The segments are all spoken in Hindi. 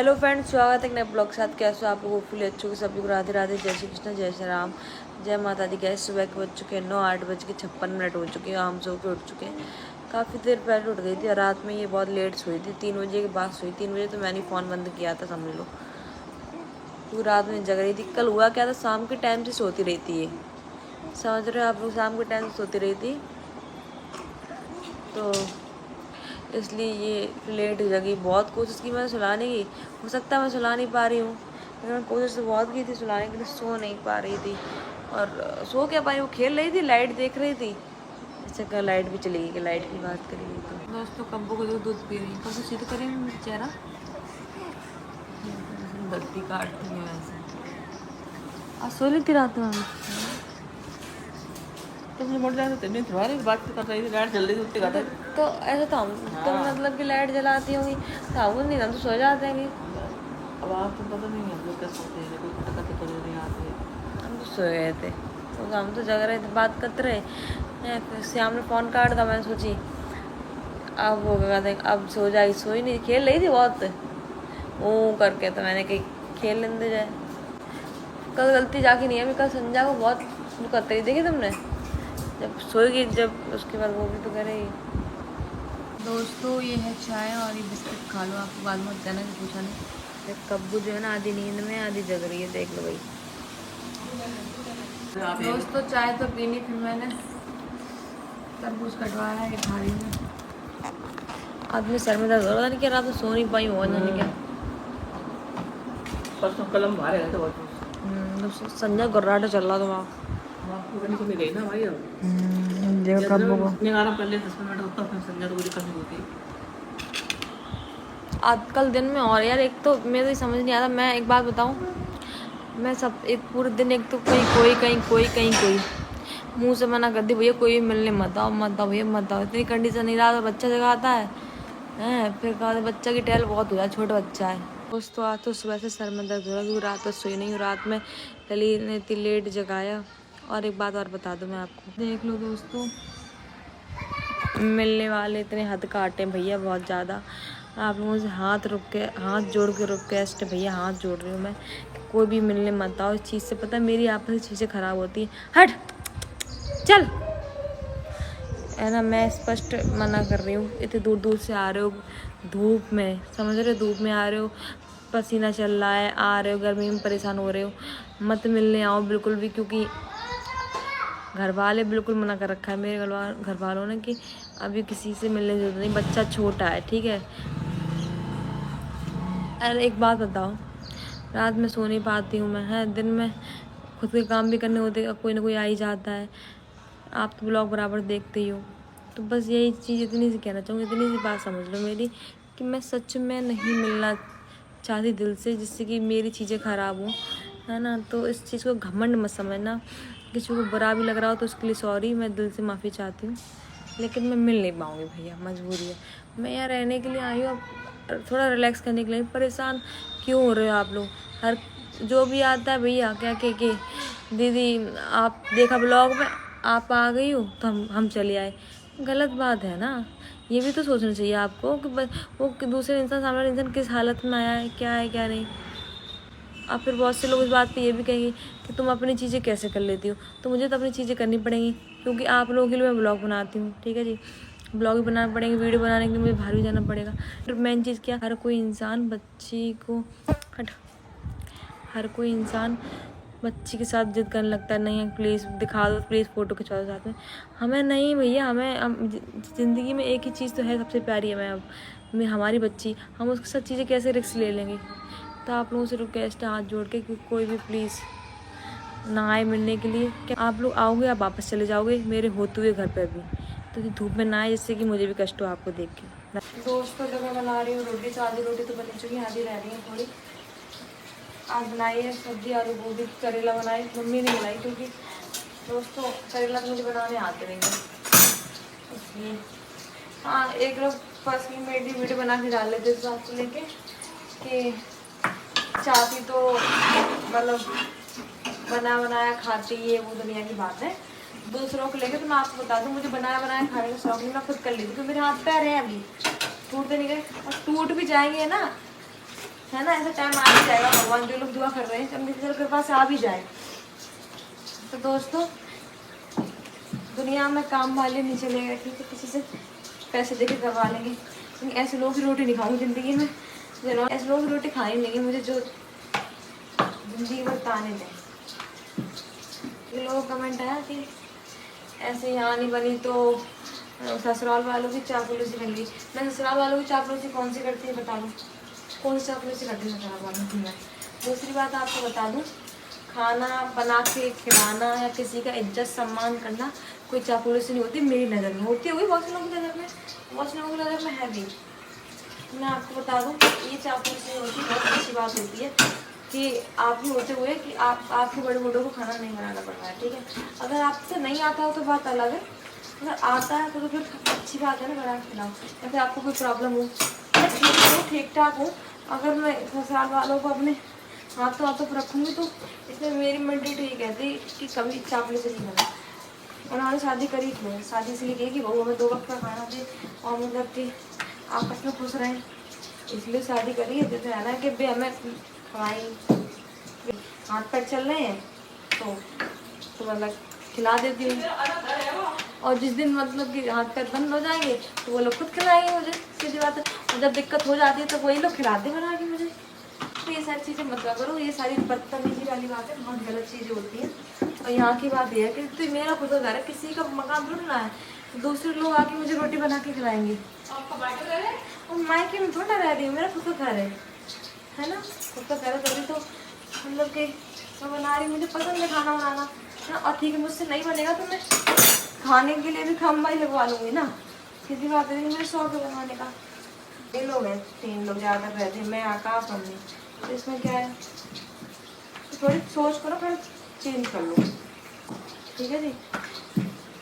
हेलो फ्रेंड्स, स्वागत है एक नए ब्लॉग के साथ। कैसे हो आप लोग? होपफुली अच्छे हो। सभी को राधे राधे, जय श्री कृष्ण, जय श्री राम, जय माता दी। गैस सुबह के बज चुके हैं 9:08:56 हो चुके हैं। हम सो के उठ चुके हैं। काफ़ी देर पहले उठ गई थी और रात में ये बहुत लेट सोई थी। 3 बजे के बाद सोई। 3 बजे तो मैंने फ़ोन बंद किया था, समझ लो, क्योंकि रात में जग रही थी। कल हुआ क्या था, शाम के टाइम से सोती रही थी ये, समझ रहे हो आप लोग, शाम के टाइम से सोती रही थी, तो इसलिए ये लेट जगी। बहुत कोशिश की मैंने सुलाने की, हो सकता है मैं सुला नहीं पा रही हूँ, लेकिन मैं कोशिश तो बहुत की थी सुलाने के लिए। सो नहीं पा रही थी और सो क्या पाई, वो खेल रही थी, लाइट देख रही थी। अच्छा कल लाइट भी चली गई, कि लाइट की बात करेंगे तो दोस्तों कब्बू को दूध पी रही है। कब सीध करेंगे मेरा चेहरा, गलती काट दी है वैसे। आज सो रही थी रात में, तुमने मोटर नहीं तुम्हारी बात कर रही थी, लाइट जल्दी से उठती था तो ऐसा तो हम तो मतलब कि लाइट जलाती होंगी तो हम नहीं, हम तो सो जाते हैं। अब आप तो पता नहीं हम लोग क्या सोते हैं, कोई खटका तो नहीं आते। हम तो सो गए थे, तो हम तो जग रहे थे, बात करते रहे। फिर श्याम ने फ़ोन काट था, मैंने सोची अब वो कहते हैं अब सो जाएगी, सोई नहीं, खेल रही थी बहुत वो करके, तो मैंने कही खेल लेने जाए। कल गलती जाके नहीं है, कल संध्या को बहुत वो करते रही, देखी तुमने, जब सोएगी जब उसके बाद वो भी तो करेगी। दोस्तों ये है चाय और ये बिस्किट खा लो, आपको बाद में बताना कि पूछा नहीं। कब्बू जो है ना, आधी नींद में आधी जग रही है, देख लो भाई। दोस्तों चाय तो पीनी, फिर मैंने तरबूज कटवाया है, ये खा रही हूँ। आदमी सर में दर्द हो रहा था, नहीं क्या रात में सो नहीं पाई, हुआ नहीं क्या परसों कलम मारे गए थे बहुत। संजय गर्राटा चल रहा था वहाँ गई ना भाई। देखो कब्बू को पहले 10 मिनट होता, फिर संजय तो मुझे कमी होती। आजकल दिन में, और यार एक तो मेरे तो समझ नहीं आता। मैं एक बात बताऊँ, मैं सब एक पूरे दिन, एक तो कोई कहीं कोई मुंह से मना कर दी, भैया कोई मिलने मत आओ भैया मत आओ। इतनी कंडीशन नहीं रहा, तो बच्चा जगाता है फिर कहा बच्चा की टहल बहुत हो जाए, छोटा बच्चा है। दोस्तों आज तो सुबह से सर में दर्द हो रहा, क्योंकि रात में सोई नहीं हूँ। रात में लली ने इतनी लेट जगाया। और एक बात और बता दूँ मैं आपको, देख लो दोस्तों, मिलने वाले इतने हद काटे भैया बहुत ज़्यादा। आप लोगों से हाथ जोड़ के रिक्वेस्ट है भैया, हाथ जोड़ रही हूँ मैं, कोई भी मिलने मत आओ। इस चीज़ से पता है मेरी आपस की चीज़ें ख़राब होती हैं। हट चल, है ना, मैं स्पष्ट मना कर रही हूँ। इतने दूर दूर से आ रहे हो धूप में, समझ रहे हो, धूप में आ रहे हो, पसीना चल रहा है, आ रहे हो गर्मी में परेशान हो रहे हो, मत मिलने आओ बिल्कुल भी, क्योंकि घर वाले बिल्कुल मना कर रखा है मेरे घर वालों ने कि अभी किसी से मिलने की जरूरत नहीं, बच्चा छोटा है, ठीक है। अरे एक बात बताओ, रात में सो नहीं पाती हूँ मैं, है दिन में खुद के काम भी करने होते, कोई ना कोई आ ही जाता है। आप तो ब्लॉग बराबर देखते ही हो, तो बस यही चीज़ इतनी सी कहना चाहूँगी, इतनी सी बात समझ लो मेरी, कि मैं सच में नहीं मिलना चाहती दिल से, जिससे कि मेरी चीज़ें ख़राब हों, है ना। तो इस चीज़ को घमंड मत समझना। किसी को बुरा भी लग रहा हो तो उसके लिए सॉरी, मैं दिल से माफ़ी चाहती हूँ, लेकिन मैं मिल नहीं पाऊँगी भैया, मजबूरी है। मैं यहाँ रहने के लिए आई हूँ, अब थोड़ा रिलैक्स करने के लिए। परेशान क्यों हो रहे हो आप लोग? हर जो भी आता है भैया क्या के दीदी आप देखा ब्लॉग में, आप आ गई हो तो हम चले आए। गलत बात है ना, ये भी तो सोचना चाहिए आपको कि वो दूसरे इंसान, सामने इंसान किस हालत में आया है, क्या है क्या नहीं। अब फिर बहुत से लोग इस बात पे ये भी कहेंगे कि तुम अपनी चीज़ें कैसे कर लेती हो, तो मुझे तो अपनी चीज़ें करनी पड़ेंगी, क्योंकि आप लोगों के लिए मैं ब्लॉग बनाती हूँ, ठीक है जी। ब्लॉग भी बनाना पड़ेंगे, वीडियो बनाने के लिए मुझे बाहर भी जाना पड़ेगा। फिर मेन चीज़ क्या, हर कोई इंसान बच्ची के साथ जिद करने लगता है, नहीं प्लीज़ दिखा दो, प्लीज़ फ़ोटो खिंचवा दो साथ में। हमें नहीं भैया, हमें ज़िंदगी में एक ही चीज़ तो है सबसे प्यारी, हमें हमारी बच्ची, हम उसके साथ चीज़ें कैसे रिस्क ले लेंगे। तो आप लोगों से रिक्वेस्ट है हाथ जोड़ के कि कोई भी प्लीज़ ना आए मिलने के लिए। क्या आप लोग आओगे, आप वापस चले जाओगे मेरे होते हुए घर पर भी, तो धूप में ना आए, जिससे कि मुझे भी कष्ट हो आपको देख के। दोस्तों जब मैं बना रही हूँ रोटी, तो आधी रोटी तो बनी चुकी है, आधी रह रही है थोड़ी। आज बनाई है सब्जी आलू गोभी, करेला बनाई, मम्मी ने बनाई, क्योंकि दोस्तों करेला तो मुझे बनाने आते नहीं है, इसलिए। हाँ एक लोग फर्स्ट में मेरी वीडियो बना के डाल लेते इस बात को लेके कि चाहती तो मतलब बना बनाया खाती, ये वो दुनिया की बात है। दूसरों को लेके तो मैं आपको बता दूँ, मुझे बनाया बनाया खाने का शौक नहीं, मैं खुद कर लेती, क्योंकि मेरे हाथ पैर हैं अभी, टूटते नहीं गए, और टूट भी जाएंगे ना है ना, ऐसा टाइम आ ही जाएगा, भगवान जो लोग दुआ कर रहे हैं जल्दी से जल्दी कृपा से आ भी जाए। तो दोस्तों दुनिया में काम वाले नहीं चलेगा, ठीक है, किसी से पैसे दे के करवा लेंगे, लेकिन ऐसे लोग की रोटी नहीं खाऊंगी ज़िंदगी में, जो ऐसे लोग की रोटी खानी नहीं है मुझे, जो ज़िंदगी भर ताने दें। ये लोग कमेंट आया कि ऐसे यहाँ नहीं बनी तो ससुराल वालों की चापलूसी कर ली। मैं ससुराल वालों की चापलूसी कौन सी करती है बता दूँ, कौन सी चापलूसी करती है ससुराल वालों की मैं। दूसरी बात आपको बता दूँ, खाना बना के खिलाना या किसी का इज्जत सम्मान करना कोई चापलूसी नहीं होती, मेरी नज़र में होती होगी, बहुत से लोगों की नज़र में, बहुत से लोगों की नज़र में है भी। मैं आपको बता दूँ ये चापलूसी होती, बहुत अच्छी बात होती है कि आप भी होते हुए कि आपके बड़े बूढ़ों को खाना नहीं बनाना पड़ रहा है, ठीक है। अगर आपसे नहीं आता हो तो बात अलग है, अगर आता है तो फिर अच्छी बात है ना, बना के खिलाओ। या फिर आपको कोई प्रॉब्लम हो, मैं ठीक हूँ, ठीक ठाक हूँ, अगर मैं ससुराल वालों को अपने हाथों पर रखूँगी तो इसमें मेरी मेंटेलिटी ये कहती कि कभी चापलूसी नहीं करना। उन्होंने शादी करी क्यों, शादी इसलिए की कि बहू हमें 2 वक्त का खाना दे और मतलब कि आपस में खुश रहें, इसलिए शादी करी है। जैसे है ना कि बे हमें खवाई, हाथ पैर चल रहे हैं तो मतलब खिला देती हूँ, और जिस दिन मतलब कि हाथ पैर बंद हो जाएंगे तो वो लोग खुद खिलाएंगे मुझे, सीधी बात है। और जब दिक्कत हो जाती है तो वही लोग खिलाते बना के मुझे। तो ये सारी चीज़ें मत करो, ये सारी बदतमीजी वाली बात है, बहुत गलत चीज़ें होती हैं। और यहाँ की बात यह है कि तो मेरा खुद का घर है, किसी का मकान थोड़ा ना है, तो दूसरे लोग आके मुझे रोटी बना के खिलाएंगे। और मायके में थोड़ा रह रही हूँ, मेरा खुद का घर है ना, खुद का घर है, तभी तो मतलब कि मैं बना रही, मुझे पसंद है खाना बनाना ना। और ठीक है, मुझसे नहीं बनेगा तो मैं खाने के लिए भी खम्बा ही लगवा लूँगी ना, किसी बात नहीं, मेरा शौक है बनाने का। ये लोग हैं 3 लोग ज़्यादा रहते हैं, मैं आकाश मम्मी, तो इसमें क्या है, तो थोड़ी सोच करो, थोड़ा चेंज कर लो, ठीक है जी।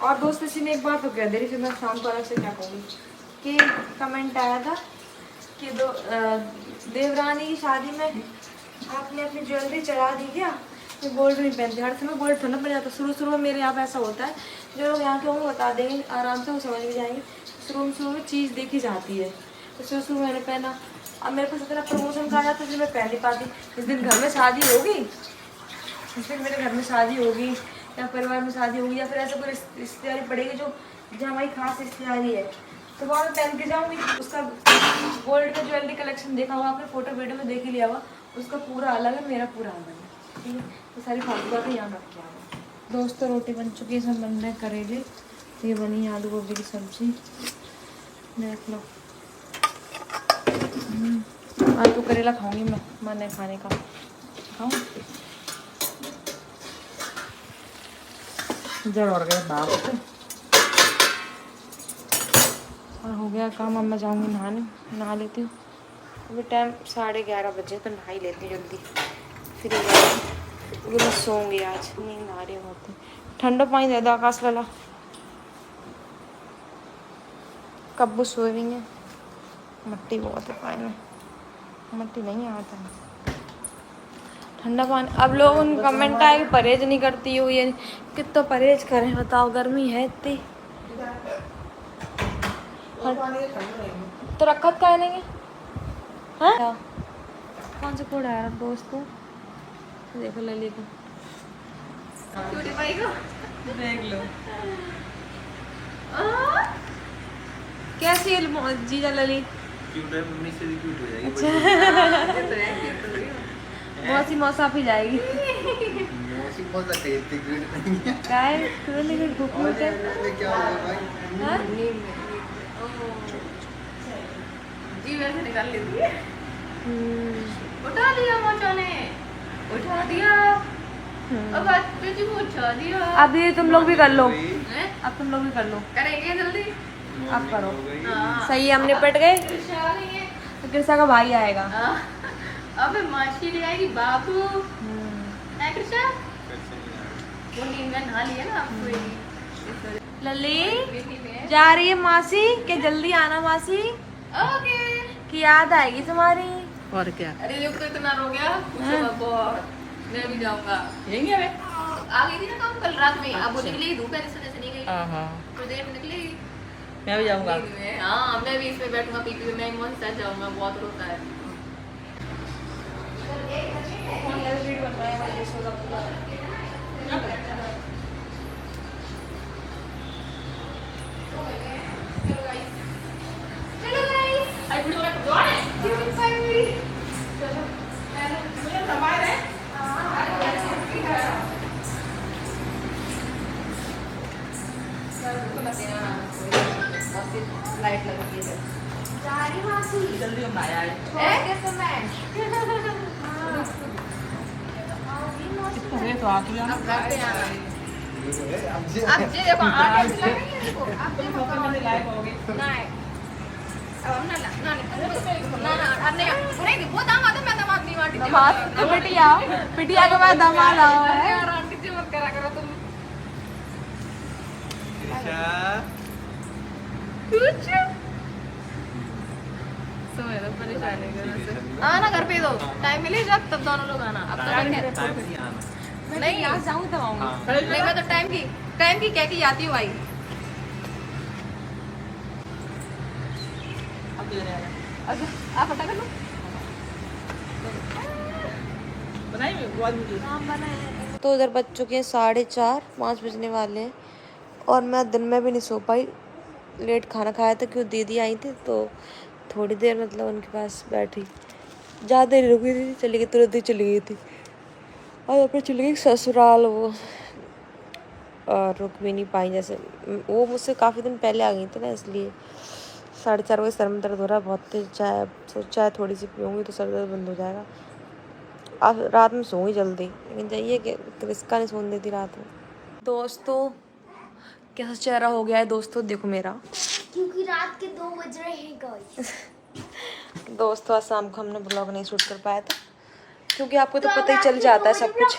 और दोस्त इसी में एक बात तो कह दे रही, फिर मैं शाम को अलग से क्या कहूँगी कि कमेंट आया था कि देवरानी की शादी में आपने अपनी ज्वेलरी चढ़ा दी क्या, मैं गोल्ड नहीं पहनती, हर समय गोल्ड थोड़ा पड़ जाता। शुरू में मेरे यहाँ पे ऐसा होता है, जो लोग यहाँ के होंगे बता देंगे आराम से, वो समझ भी जाएंगे। शुरू में चीज़ देखी जाती है, तो शुरू मैंने पहना, अब मेरे पास इतना प्रमोशन का जाता है मैं पहन नहीं पाती। जिस दिन घर में शादी होगी, जिस दिन मेरे घर में शादी होगी या परिवार में शादी होगी या फिर ऐसा कोई रिश्तेदारी पड़ेगी जो हमारी खास रिश्तेदारी है, तो वहाँ मैं पहन के जाऊँगी। उसका गोल्ड का ज्वेलरी कलेक्शन देखा हुआ आपने, फोटो वीडियो में देख ही लिया हुआ, उसका पूरा अलग है, मेरा पूरा अलग है, ठीक है। तो सारी फालतू बातें यहाँ रख के आओ। दोस्तों रोटी बन चुकी है, सब बन रहे करेले, ये बनी आलू गोभी की सब्जी, देख लो। आज तो करेला खाऊंगी मैं, मन है खाने का, खाऊँ जड़ और गए बाप से। और हो गया काम, अब मैं जाऊँगी नहाने, नहा लेती हूँ। अभी टाइम 11:30 बजे, तो नहा ही लेती हूँ जल्दी, फिर क्योंकि मैं सोऊंगी आज, नींद आ रही है बहुत। ठंडा पानी दे दो आकाश वाला, कब्बू सोए हुई हैं, मट्टी बहुत है पानी में, मट्टी नहीं आता है ठंडा पानी। अब लोग उन कमेंट आए कि परहेज नहीं करती हो, ये कितना परहेज करें बताओ, गर्मी है इतनी। तो रखत का नहीं है, कौन से कोड आया दोस्तों, देखो लली को देख लो कैसी है जीजा लली, क्यूट है, मम्मी से भी क्यूट हो जाएगी। मौसी मौसा भी जाएगी, मौसी बहुत अच्छी है, क्यूट नहीं है। काय खुले के भूख में क्या क्या हो गया भाई, हां जी वैसे निकाल लेती है। उठा दिया मोचा ने, उठा दिया, अब आज पे जी उठा दिया। अब ये तुम लोग भी कर लो, हैं? अब तुम लोग भी कर लो, करेंगे जल्दी। अब करो, हाँ। सही हम निपट गए। कृष्णा आ गई है। तो कृष्णा का भाई आएगा, हाँ। अब मासी ले आएगी बाबू, है कृष्णा? वो नींद में नहा लिया ना आपको। लली जा रही है मासी के, जल्दी आना मासी ओके। की याद आएगी तुम्हारी। और क्या, अरे ये तो इतना रो गया, पूछो मत बहुत। मैं भी जाऊंगा, यही है वे। आ गई थी ना काम कल रात में, अब वो निकलेगी धूप है जैसे नहीं गई, हाँ थोड़ी देर में निकलेगी। मैं भी जाऊंगा। हाँ मैं भी इसमें बैठूंगा, पीपी में मैं मन से जाऊंगा, बहुत रोता है। बनाया है। कैसे मैं अरे तो आप जाना। अब करते हैं अब जी देखो आटे खिलाएंगे इसको अब देखो मैंने लाइव होगी। नहीं अब हम ना ना अब नहीं नहीं वो दामाद है मैं दामाद नहीं वाटी दामाद तो बिटिया के बाद दामाद आओ है यार आंटी जी मत करा करो तुम कुछ तो मेरा परेशान है आना घर पे दो टाइम मिले जब तब दोनों लोग आना अब तो नहीं यहाँ जाऊँ तब आऊँगी नहीं मैं तो टाइम की कह के जाती हूँ भाई अच्छा आप हटा कर लो बनाई बहुत मुझे। तो उधर बज चुके हैं 4:30, 5 बजने वाले हैं और मैं दिन में भी नहीं सो पाई। लेट खाना खाया था क्यों दीदी आई थी तो थोड़ी देर मतलब उनके पास बैठी, ज़्यादा देर रुकी थी, चली गई तुरंत ही चली गई थी और अपने चली गई ससुराल वो, और रुक भी नहीं पाई। जैसे वो मुझसे काफ़ी दिन पहले आ गई थी ना, इसलिए 4:30 बजे सर में दर्द हो रहा है बहुत तेज। चाय थोड़ी सी पीऊँगी तो सर दर्द बंद हो जाएगा। आज रात में सोऊंगी जल्दी, लेकिन चाहिए कि क्रिस्का नहीं सोने देती रात में। दोस्तों कैसा चेहरा हो गया है दोस्तों, देखो मेरा, क्योंकि रात के 2 बज रहे हैं गाइस। दोस्तों आज शाम को हमने ब्लॉग नहीं शूट कर पाया था क्योंकि आपको तो पता ही चल जाता है सब कुछ।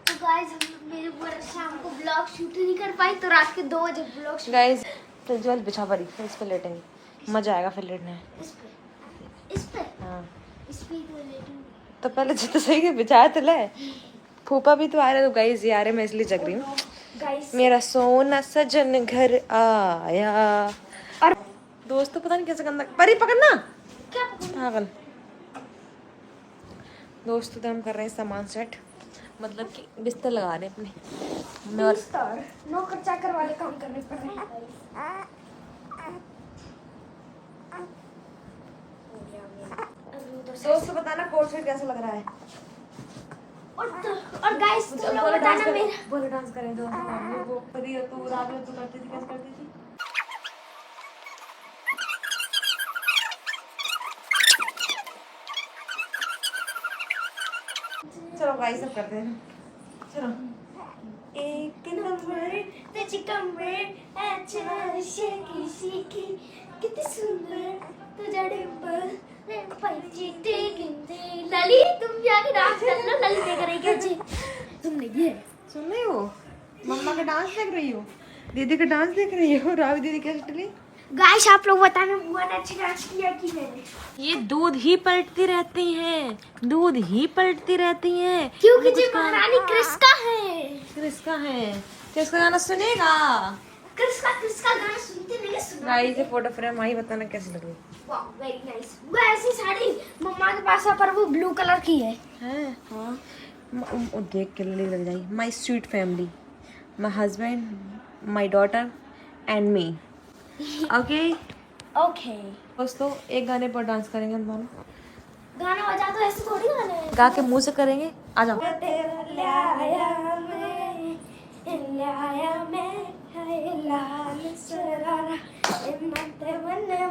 तो गाइस हम मेरे पूरे शाम को ब्लॉग शूट नहीं कर पाई तो रात के 2 बजे ब्लॉग शूट। गाइस प्रज्वल बिछा पड़ी, फिर इस पे लेटेंगे, मजा आएगा फिर लेटने में। इस पे हाँ इस पे तो लेटूंगी। तो पहले तो सही है बिछाया तो ले, फूफा भी तो आ रहे, तो गाइस ये आ रहे, मैं इसलिए जग रही हूँ। गाइस मेरा सोना सजन घर आया। और दोस्तों पता नहीं कैसे गंदा परी पकड़ना क्या पागल। दोस्तों तो हम कर रहे हैं सामान सेट, मतलब कि बिस्तर लगा रहे हैं अपने मैं और स्टार नौकर चाकर वाले काम करने पड़ रहे हैं दोस्तों बताना कोर्स में कैसा लग रहा है। और गाइस तुम लोग बताना मेरा बोलो डांस करें दो वो परी तू रात में तू करती थी, कैसे करती थी। चलो गाइस सब करते हैं, चलो। एक नंबर तेज कमर अच्छा शेकी शेकी कितनी सुंदर तो जड़े पर पंजीते गिनते लली तुम जाके डांस कर लो, लली देख रही क्या जी तुमने ये सुन रही हो, मम्मा का डांस देख रही हो, दीदी का डांस देख रही हो, रावी दीदी कैसे चली। गाइस आप लोग बताना बुआ ने अच्छा डांस किया कि नहीं। ये दूध ही पलटती रहती हैं, दूध ही पलटती रहती हैं क्योंकि जी महारानी क्रिस्का है। किसका है, किसका गाना सुनेगा। क्रिस्का गाना सुनते नहीं सुना। गाइस ये फोटो फ्रेम आई, बताना कैसी लग रही वाह वेरी नाइस। वो ऐसी साड़ी मम्मा के पास है पर वो ब्लू कलर की है। है। हाँ देख के लग जाएगी। My sweet family, my husband, my daughter and me. Okay okay दोस्तों एक गाने पर डांस करेंगे हम दोनों, गाना बजा तो ऐसे थोड़ी गाना है। गा के मुंह से करेंगे, आ जाओ। तेरा लाया मैं है लाल सरारा इन्नते बने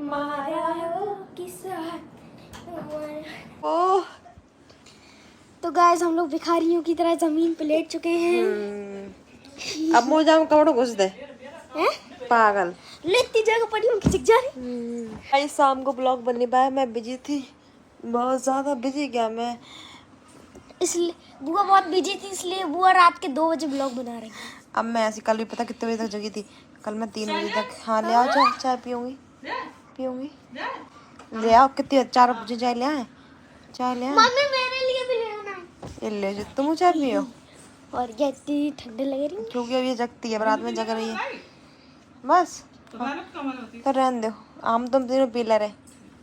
मारा हो किसा। ओह तो गाइस हम लोग भिखारियों की तरह जमीन पे लेट चुके हैं। अब मोजा में कपड़ों घुस दे हैं? पागल। लेती जगह पड़ी हूँ खिचक जा रही। भाई शाम को ब्लॉग बन नहीं पाया, मैं बिजी थी, बहुत ज़्यादा बिजी। क्या मैं इसलिए बुआ बहुत बिजी थी, इसलिए बुआ रात के 2 बजे ब्लॉग बना रही है। अब मैं ऐसी, कल भी पता कितने बजे तक जगी थी, कल मैं 3 बजे तक। हाँ ले आओ चाय, चाय पीऊँगी पीऊँगी, ले आओ। कितनी 4 बजे चाय ले आए, चाय ले आए। मम्मी मेरे लिए भी ले आना। ये ले जो तुम चाय पियो, और ये इतनी ठंडी लग रही है। क्योंकि अब ये जगती है, अब रात में जग रही है बस। तो रहने दो, हम तुम तीनों पी ले रहे।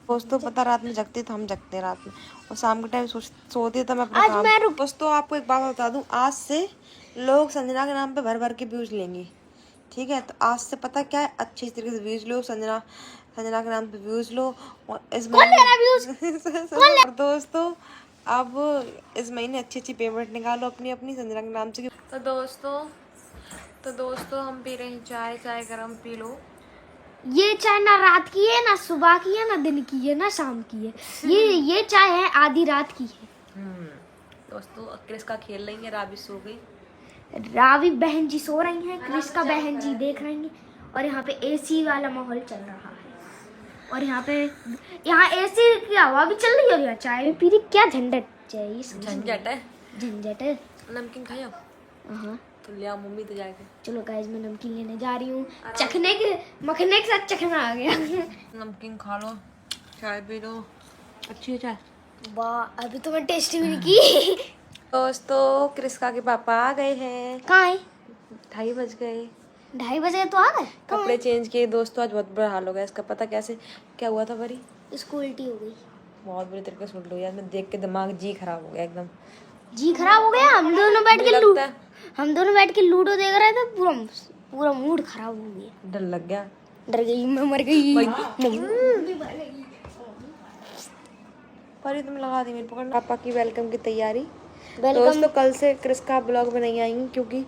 दोस्तों पता रात में जगती तो हम जगते हैं रात में, और शाम के टाइम सोती तो मैं अपना आज काम। मैं दोस्तों आपको एक बात बता दूं, आज से लोग संजना के नाम पे भर भर के व्यूज लेंगे, ठीक है। तो आज से पता क्या है, अच्छी तरीके से व्यूज लो, संजना के नाम पे व्यूज लो। और इस महीने और दोस्तों अब इस महीने अच्छी अच्छी पेमेंट निकालो अपनी अपनी संजना के नाम से। तो दोस्तों हम पी रहे हैं चाय, चाय गरम पी लो। ये चाय ना रात की है, ना सुबह की है, ना दिन की है, ना शाम की है। ये चाय है आधी रात की है। दोस्तों क्रिस का खेल रही है, राबी सो गई। रावी बहन जी सो रही हैं, क्रिस का बहन जी देख रही हैं। और यहाँ पे एसी वाला माहौल चल रहा है। और यहाँ एसी की हवा भी चल रही है और यहाँ चाय भी पी रही। क्या झंझट चाहिए, झंझट है। झंझट है। नमकीन खाया हाँ तो ले आओ मम्मी तो जाके। चलो गाइस, मैं नमकीन लेने जा रही हूँ। चखने के मखने के साथ चखना आ गया। नमकीन खा लो, चाय पी लो। अच्छी है चाय। वाह, अभी तो मैं टेस्ट भी नहीं की। दोस्तों क्रिस्का के पापा आ गए हैं। कहाँ है? 2:30 बज गए। 2:30 बजे तो आ गए। कपड़े चेंज किए दोस्तों, आज बहुत बुरा हाल हो गया इसका। पता कैसे क्या हुआ था परी? इसको उल्टी हो गई। बहुत बुरी तरीके से उल्टी हुई। आज मैं देख के दिमाग जी खराब हो गया एकदम। जी खराब हो गया। हम दोनों बैठ के लूडो देख रहे थे। पूरा मूड खराब हो गया। डर लग गया। डर गई, मैं मर गई। परी तुम लगा दी मेरी पकड़। पापा की वेलकम की तैयारी। वेलकम। दोस्तों कल से क्रिस्का ब्लॉग में नहीं आएंगी क्योंकि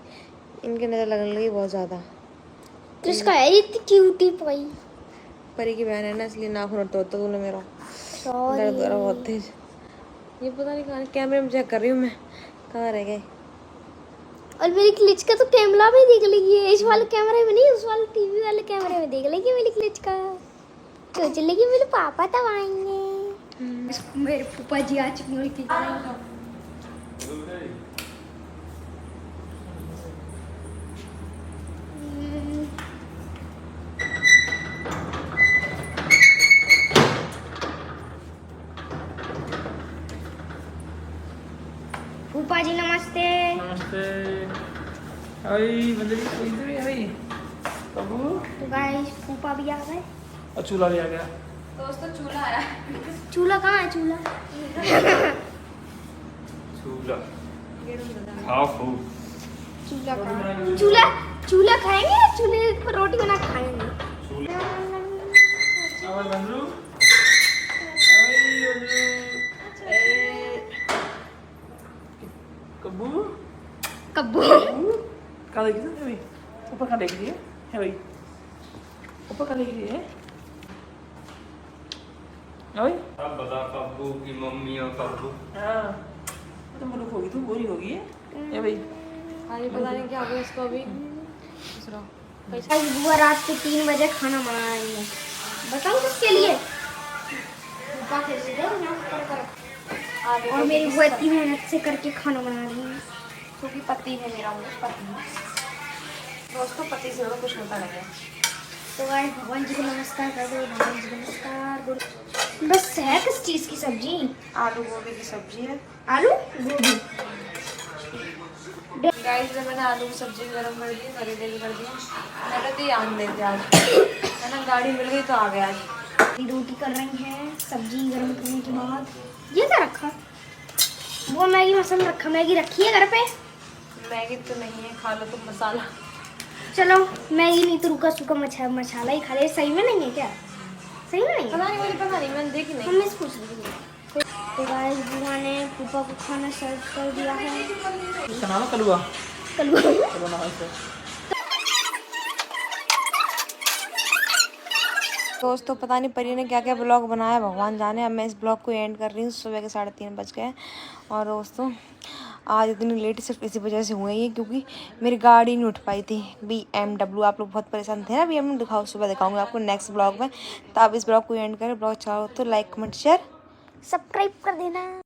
इनके नजर लगने लगी बहुत ज्यादा। किसका है इतनी क्यूटी पाई? परी की बहन है ना, इसलिए नाखून तो तूने मेरा सॉरी। दर्द हो रहा बहुत तेज। ये पता नहीं कहाँ, कैमरे में चेक कर रही हूँ मैं, कहाँ रह गए। और मेरी क्लिच का तो कैमरा भी देख लीजिए। इस वाले कैमरे में नहीं, उस वाले टीवी वाले कैमरे में देख लीजिए मेरी क्लिच का। तो चलेगी, मेरे पापा तब आएंगे। मेरे फूफा जी आ चुके हैं। फूफा जी नमस्ते। नमस्ते। आई मंदिर इधर ही आई बाबू। तो गाइस फूफा भी आ गए। और चूल्हा भी आ गया। दोस्तों चूल्हा आया। चूल्हा कहाँ है? चूल्हा चूल्हा खाओ खूब। चूल्हा कहाँ? चूल्हा खाएंगे या चूल्हे पर रोटी बना के खाएंगे? आवाज बंदरू। आई बंदरू। कब्बू। कब्बू। कहाँ देख रही है? ऊपर कहाँ देख रही है भाई? ऊपर कहाँ देख रही है? ओए अब बता कब्बू की मम्मी और कब्बू। हाँ तो मनुख होगी, तू बोरी होगी है भाई। हाँ ये पता नहीं क्या हो गया इसको अभी। दूसरा आज बुआ रात के 3 बजे खाना बना रही है। बताऊँ किसके लिए? फूफा के लिए। और मेरी बुआ इतनी मेहनत से करके खाना बना रही है। क्योंकि पति है मेरा, वो पति। दोस्तों पति से कुछ होता नहीं है। तो गाइस भगवान जी को नमस्कार कर दो। भगवान जी को नमस्कार। बस है किस चीज़ की सब्जी? आलू गोभी की सब्जी है। आलू गोभी। गाइस जब मैंने आलू की सब्जी गरम कर दी, खरीदे भी कर दिया। मैंने तो ये आन दे दिया आज, है ना, गाड़ी मिल गई तो आ गया आज। रोटी कर रही हैं सब्जी गर्म करने के बाद। ये क्या रखा? वो मैगी मसाला रखा। मैगी रखी है घर पे? मैगी तो नहीं है, खा लो तुम मसाला। चलो मैगी नहीं तो रुका सूखा मसाला ही खा ले। सही में नहीं है क्या? सही में नहीं है? पता नहीं, मुझे पता नहीं, मैंने देखी नहीं। मम्मी से पूछ लीजिए। तो गाइस बुआ ने फूफा को खाना सर्व कर दिया है। इसका नाम है कलुआ। कलुआ। कलुआ नाम है इसका। दोस्तों पता नहीं परी ने क्या क्या ब्लॉग बनाया, भगवान जाने। अब मैं इस ब्लॉग को एंड कर रही हूँ। सुबह के 3:30 बज गए। और दोस्तों आज इतनी लेट सिर्फ इसी वजह से हुई है क्योंकि मेरी गाड़ी नहीं उठ पाई थी। BMW। आप लोग बहुत परेशान थे ना BMW। दिखाओ, सुबह दिखाऊंगी आपको नेक्स्ट ब्लॉग में। तो आप इस ब्लॉग को एंड करें। ब्लॉग अच्छा हो तो लाइक कमेंट शेयर सब्सक्राइब कर देना।